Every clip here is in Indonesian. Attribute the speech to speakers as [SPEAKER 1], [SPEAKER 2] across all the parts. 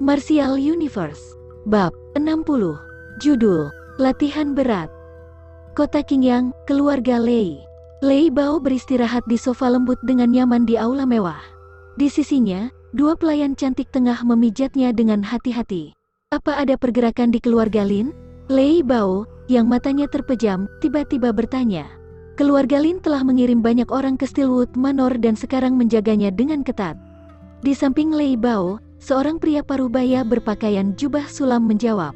[SPEAKER 1] Martial Universe. Bab 60. Judul, Latihan Berat. Kota Qingyang, keluarga Lei. Lei Bao beristirahat di sofa lembut dengan nyaman di aula mewah. Di sisinya, dua pelayan cantik tengah memijatnya dengan hati-hati. Apa ada pergerakan di keluarga Lin? Lei Bao, yang matanya terpejam, tiba-tiba bertanya. Keluarga Lin telah mengirim banyak orang ke Stillwood Manor dan sekarang menjaganya dengan ketat. Di samping Lei Bao, seorang pria parubaya berpakaian jubah sulam menjawab.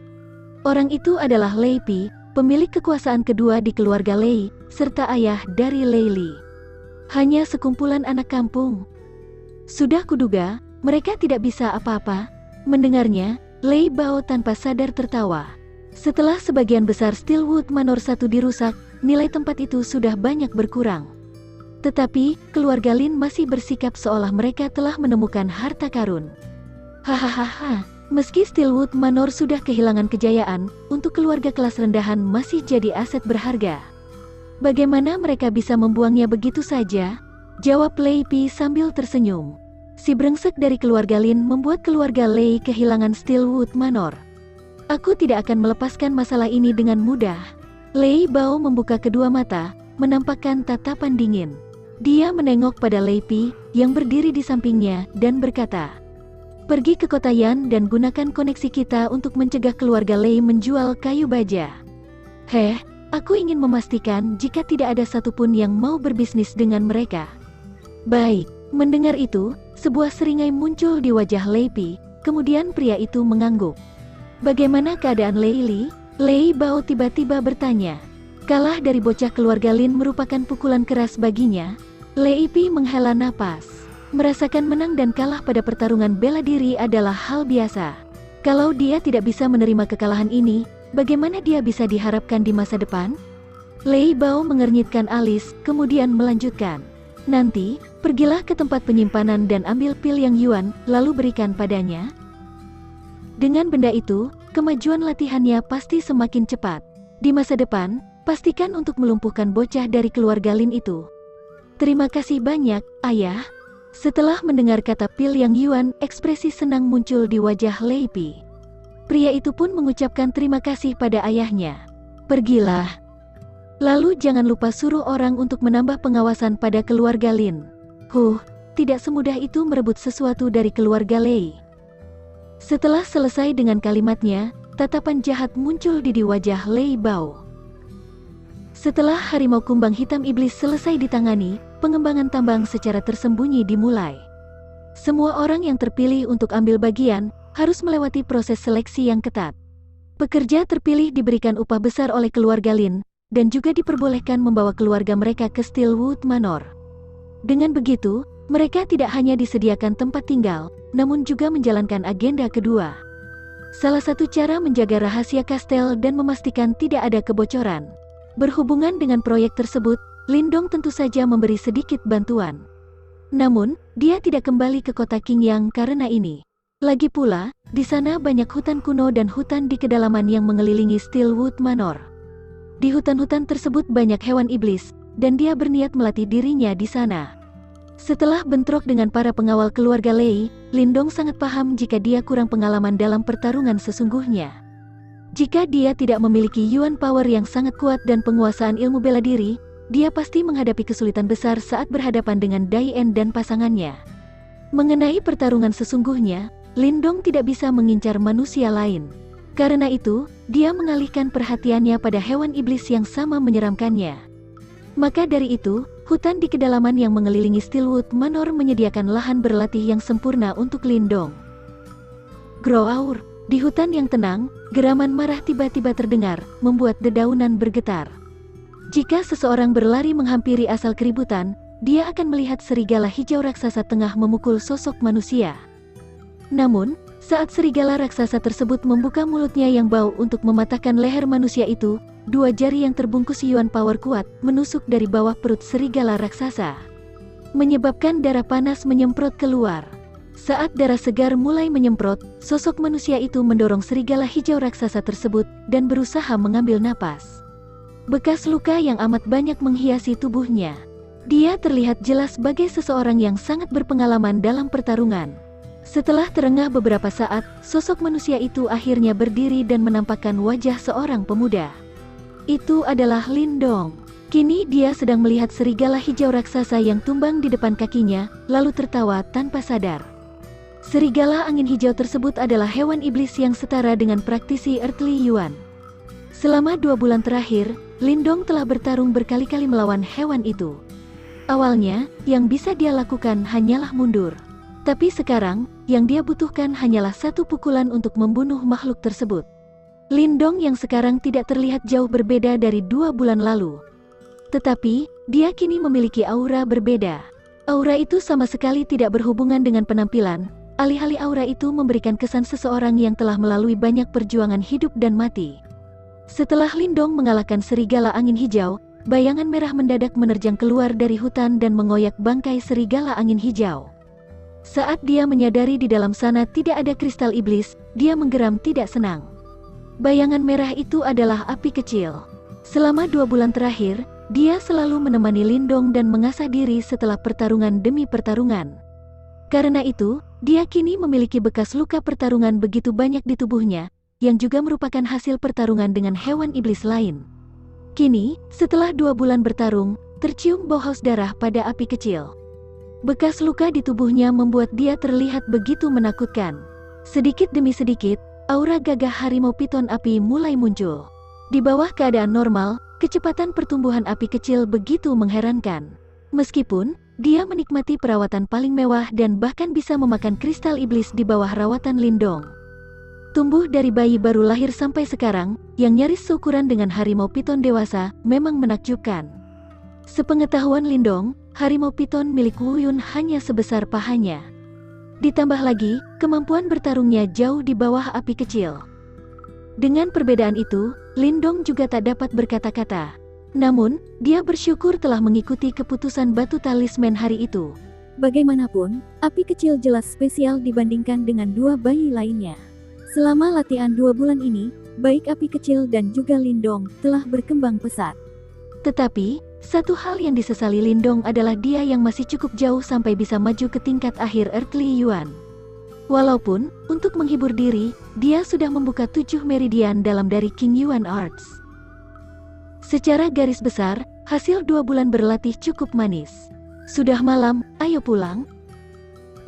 [SPEAKER 1] Orang itu adalah Lei Pi, pemilik kekuasaan kedua di keluarga Lei, serta ayah dari Lei Li. Hanya sekumpulan anak kampung. Sudah kuduga, mereka tidak bisa apa-apa. Mendengarnya, Lei Bao tanpa sadar tertawa. Setelah sebagian besar Stillwood Manor 1 dirusak, nilai tempat itu sudah banyak berkurang. Tetapi, keluarga Lin masih bersikap seolah mereka telah menemukan harta karun. Hahaha, meski Stillwood Manor sudah kehilangan kejayaan, untuk keluarga kelas rendahan masih jadi aset berharga. Bagaimana mereka bisa membuangnya begitu saja? Jawab Lei Pi sambil tersenyum. Si brengsek dari keluarga Lin membuat keluarga Lei kehilangan Stillwood Manor. Aku tidak akan melepaskan masalah ini dengan mudah. Lei Bao membuka kedua mata, menampakkan tatapan dingin. Dia menengok pada Lei Pi, yang berdiri di sampingnya, dan berkata, pergi ke kota Yan dan gunakan koneksi kita untuk mencegah keluarga Lei menjual kayu baja. Heh, aku ingin memastikan jika tidak ada satupun yang mau berbisnis dengan mereka. Baik, mendengar itu, sebuah seringai muncul di wajah Lei Pi, kemudian pria itu mengangguk. Bagaimana keadaan Lei Li? Lei Bao tiba-tiba bertanya. Kalah dari bocah keluarga Lin merupakan pukulan keras baginya. Lei Pi menghela napas. Merasakan menang dan kalah pada pertarungan bela diri adalah hal biasa. Kalau dia tidak bisa menerima kekalahan ini, bagaimana dia bisa diharapkan di masa depan? Lei Bao mengernyitkan alis, kemudian melanjutkan. Nanti, pergilah ke tempat penyimpanan dan ambil pil yang Yuan, lalu berikan padanya. Dengan benda itu, kemajuan latihannya pasti semakin cepat. Di masa depan, pastikan untuk melumpuhkan bocah dari keluarga Lin itu. Terima kasih banyak, ayah. Setelah mendengar kata pil yang Yuan, ekspresi senang muncul di wajah Lei Pi. Pria itu pun mengucapkan terima kasih pada ayahnya. Pergilah. Lalu jangan lupa suruh orang untuk menambah pengawasan pada keluarga Lin. Tidak semudah itu merebut sesuatu dari keluarga Lei. Setelah selesai dengan kalimatnya, tatapan jahat muncul di wajah Lei Bao. Setelah harimau kumbang hitam iblis selesai ditangani, pengembangan tambang secara tersembunyi dimulai. Semua orang yang terpilih untuk ambil bagian, harus melewati proses seleksi yang ketat. Pekerja terpilih diberikan upah besar oleh keluarga Lin, dan juga diperbolehkan membawa keluarga mereka ke Stillwood Manor. Dengan begitu, mereka tidak hanya disediakan tempat tinggal, namun juga menjalankan agenda kedua. Salah satu cara menjaga rahasia kastel dan memastikan tidak ada kebocoran. Berhubungan dengan proyek tersebut, Lindong tentu saja memberi sedikit bantuan. Namun, dia tidak kembali ke kota Qingyang karena ini. Lagi pula, di sana banyak hutan kuno dan hutan di kedalaman yang mengelilingi Stillwood Manor. Di hutan-hutan tersebut banyak hewan iblis, dan dia berniat melatih dirinya di sana. Setelah bentrok dengan para pengawal keluarga Lei, Lindong sangat paham jika dia kurang pengalaman dalam pertarungan sesungguhnya. Jika dia tidak memiliki Yuan Power yang sangat kuat dan penguasaan ilmu bela diri, dia pasti menghadapi kesulitan besar saat berhadapan dengan Dai En dan pasangannya. Mengenai pertarungan sesungguhnya, Lindong tidak bisa mengincar manusia lain. Karena itu, dia mengalihkan perhatiannya pada hewan iblis yang sama menyeramkannya. Maka dari itu, hutan di kedalaman yang mengelilingi Stillwood Manor menyediakan lahan berlatih yang sempurna untuk Lindong. Groaur, di hutan yang tenang, geraman marah tiba-tiba terdengar, membuat dedaunan bergetar. Jika seseorang berlari menghampiri asal keributan, dia akan melihat serigala hijau raksasa tengah memukul sosok manusia. Namun, saat serigala raksasa tersebut membuka mulutnya yang bau untuk mematahkan leher manusia itu, dua jari yang terbungkus Yuan Power kuat menusuk dari bawah perut serigala raksasa, menyebabkan darah panas menyemprot keluar. Saat darah segar mulai menyemprot, sosok manusia itu mendorong serigala hijau raksasa tersebut dan berusaha mengambil napas. Bekas luka yang amat banyak menghiasi tubuhnya. Dia terlihat jelas sebagai seseorang yang sangat berpengalaman dalam pertarungan. Setelah terengah beberapa saat, sosok manusia itu akhirnya berdiri dan menampakkan wajah seorang pemuda. Itu adalah Lindong. Kini dia sedang melihat serigala hijau raksasa yang tumbang di depan kakinya, lalu tertawa tanpa sadar. Serigala angin hijau tersebut adalah hewan iblis yang setara dengan praktisi Earthly Yuan. Selama 2 bulan terakhir, Lindong telah bertarung berkali-kali melawan hewan itu. Awalnya, yang bisa dia lakukan hanyalah mundur. Tapi sekarang, yang dia butuhkan hanyalah satu pukulan untuk membunuh makhluk tersebut. Lindong yang sekarang tidak terlihat jauh berbeda dari 2 bulan lalu. Tetapi, dia kini memiliki aura berbeda. Aura itu sama sekali tidak berhubungan dengan penampilan, alih-alih aura itu memberikan kesan seseorang yang telah melalui banyak perjuangan hidup dan mati. Setelah Lindong mengalahkan serigala angin hijau, bayangan merah mendadak menerjang keluar dari hutan dan mengoyak bangkai serigala angin hijau. Saat dia menyadari di dalam sana tidak ada kristal iblis, dia menggeram tidak senang. Bayangan merah itu adalah api kecil. Selama 2 bulan terakhir, dia selalu menemani Lindong dan mengasah diri setelah pertarungan demi pertarungan. Karena itu, dia kini memiliki bekas luka pertarungan begitu banyak di tubuhnya, yang juga merupakan hasil pertarungan dengan hewan iblis lain. Kini, setelah 2 bulan bertarung, tercium bau haus darah pada api kecil. Bekas luka di tubuhnya membuat dia terlihat begitu menakutkan. Sedikit demi sedikit, aura gagah harimau piton api mulai muncul. Di bawah keadaan normal, kecepatan pertumbuhan api kecil begitu mengherankan. Meskipun, dia menikmati perawatan paling mewah dan bahkan bisa memakan kristal iblis di bawah rawatan Lindong. Tumbuh dari bayi baru lahir sampai sekarang, yang nyaris seukuran dengan harimau piton dewasa, memang menakjubkan. Sepengetahuan Lindong, harimau piton milik Wu Yun hanya sebesar pahanya. Ditambah lagi, kemampuan bertarungnya jauh di bawah api kecil. Dengan perbedaan itu, Lindong juga tak dapat berkata-kata. Namun, dia bersyukur telah mengikuti keputusan batu talisman hari itu. Bagaimanapun, api kecil jelas spesial dibandingkan dengan 2 bayi lainnya. Selama latihan 2 bulan ini, baik api kecil dan juga Lindong telah berkembang pesat. Tetapi, satu hal yang disesali Lindong adalah dia yang masih cukup jauh sampai bisa maju ke tingkat akhir Earthly Yuan. Walaupun, untuk menghibur diri, dia sudah membuka 7 meridian dalam dari King Yuan Arts. Secara garis besar, hasil 2 bulan berlatih cukup manis. Sudah malam, ayo pulang.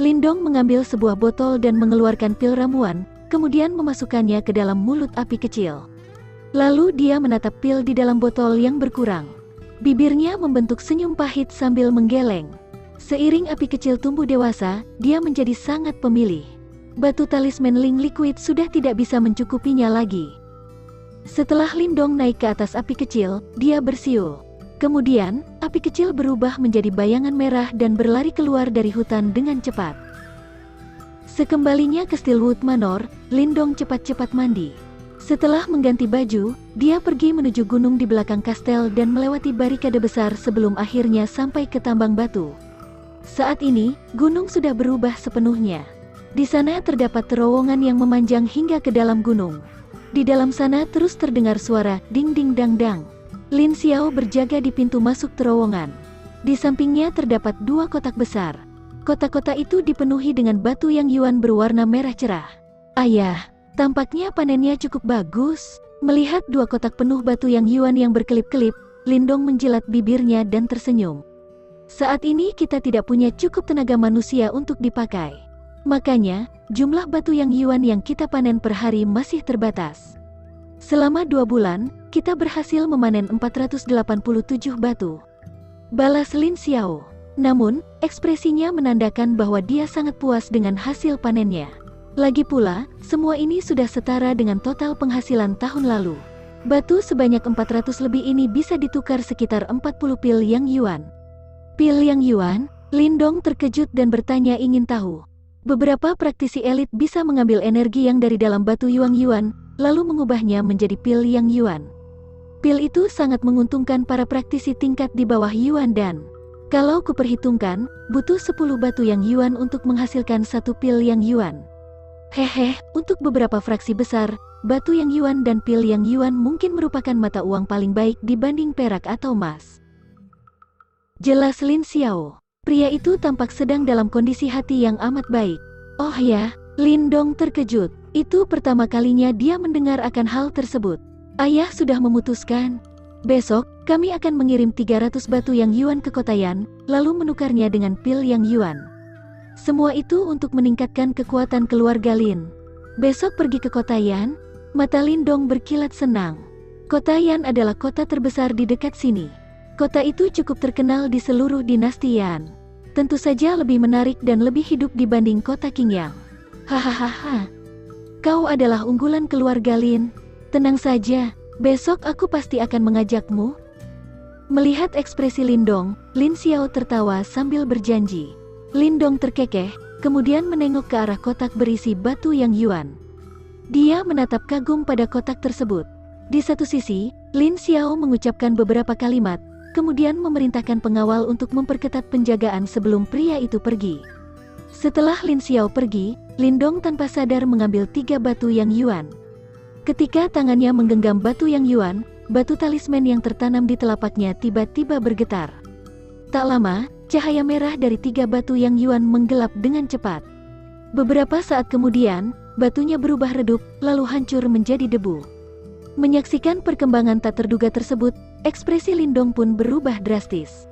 [SPEAKER 1] Lindong mengambil sebuah botol dan mengeluarkan pil ramuan, kemudian memasukkannya ke dalam mulut api kecil. Lalu dia menatap pil di dalam botol yang berkurang. Bibirnya membentuk senyum pahit sambil menggeleng. Seiring api kecil tumbuh dewasa, dia menjadi sangat pemilih. Batu talisman Ling Liquid sudah tidak bisa mencukupinya lagi. Setelah Lindong naik ke atas api kecil, dia bersiul. Kemudian, api kecil berubah menjadi bayangan merah dan berlari keluar dari hutan dengan cepat. Sekembalinya ke Steelwood Manor, Lindong cepat-cepat mandi. Setelah mengganti baju, dia pergi menuju gunung di belakang kastel dan melewati barikade besar sebelum akhirnya sampai ke tambang batu. Saat ini, gunung sudah berubah sepenuhnya. Di sana terdapat terowongan yang memanjang hingga ke dalam gunung. Di dalam sana terus terdengar suara ding ding dang dang. Lin Xiao berjaga di pintu masuk terowongan. Di sampingnya terdapat 2 kotak besar. Kotak-kotak itu dipenuhi dengan batu yang yuan berwarna merah cerah. Ayah, tampaknya panennya cukup bagus. Melihat 2 kotak penuh batu yang yuan yang berkelip-kelip, Lindong menjilat bibirnya dan tersenyum. Saat ini kita tidak punya cukup tenaga manusia untuk dipakai. Makanya, jumlah batu yang yuan yang kita panen per hari masih terbatas. Selama 2 bulan, kita berhasil memanen 487 batu. Balas Lin Xiao. Namun, ekspresinya menandakan bahwa dia sangat puas dengan hasil panennya. Lagi pula, semua ini sudah setara dengan total penghasilan tahun lalu. Batu sebanyak 400 lebih ini bisa ditukar sekitar 40 pil yang yuan. Pil yang yuan? Lindong terkejut dan bertanya ingin tahu. Beberapa praktisi elit bisa mengambil energi yang dari dalam batu yang yuan, lalu mengubahnya menjadi pil yang yuan. Pil itu sangat menguntungkan para praktisi tingkat di bawah yuan dan kalau kuperhitungkan, butuh 10 batu yang yuan untuk menghasilkan 1 pil yang yuan. Hehe, untuk beberapa fraksi besar, batu yang yuan dan pil yang yuan mungkin merupakan mata uang paling baik dibanding perak atau emas. Jelas Lin Xiao. Pria itu tampak sedang dalam kondisi hati yang amat baik. Oh ya, Lindong terkejut. Itu pertama kalinya dia mendengar akan hal tersebut. Ayah sudah memutuskan. Besok, kami akan mengirim 300 batu yang yuan ke kota Yan, lalu menukarnya dengan pil yang yuan. Semua itu untuk meningkatkan kekuatan keluarga Lin. Besok pergi ke kota Yan? Mata Lindong berkilat senang. Kota Yan adalah kota terbesar di dekat sini. Kota itu cukup terkenal di seluruh dinasti Yan. Tentu saja lebih menarik dan lebih hidup dibanding kota Qingyang. Hahaha. Kau adalah unggulan keluarga Lin. Tenang saja, besok aku pasti akan mengajakmu. Melihat ekspresi Lindong, Lin Xiao tertawa sambil berjanji. Lindong terkekeh, kemudian menengok ke arah kotak berisi batu yang yuan. Dia menatap kagum pada kotak tersebut. Di satu sisi, Lin Xiao mengucapkan beberapa kalimat, kemudian memerintahkan pengawal untuk memperketat penjagaan sebelum pria itu pergi. Setelah Lin Xiao pergi, Lindong tanpa sadar mengambil 3 batu yang yuan. Ketika tangannya menggenggam batu yang yuan, batu talisman yang tertanam di telapaknya tiba-tiba bergetar. Tak lama, cahaya merah dari 3 batu yang yuan menggelap dengan cepat. Beberapa saat kemudian, batunya berubah redup, lalu hancur menjadi debu. Menyaksikan perkembangan tak terduga tersebut, ekspresi Lindong pun berubah drastis.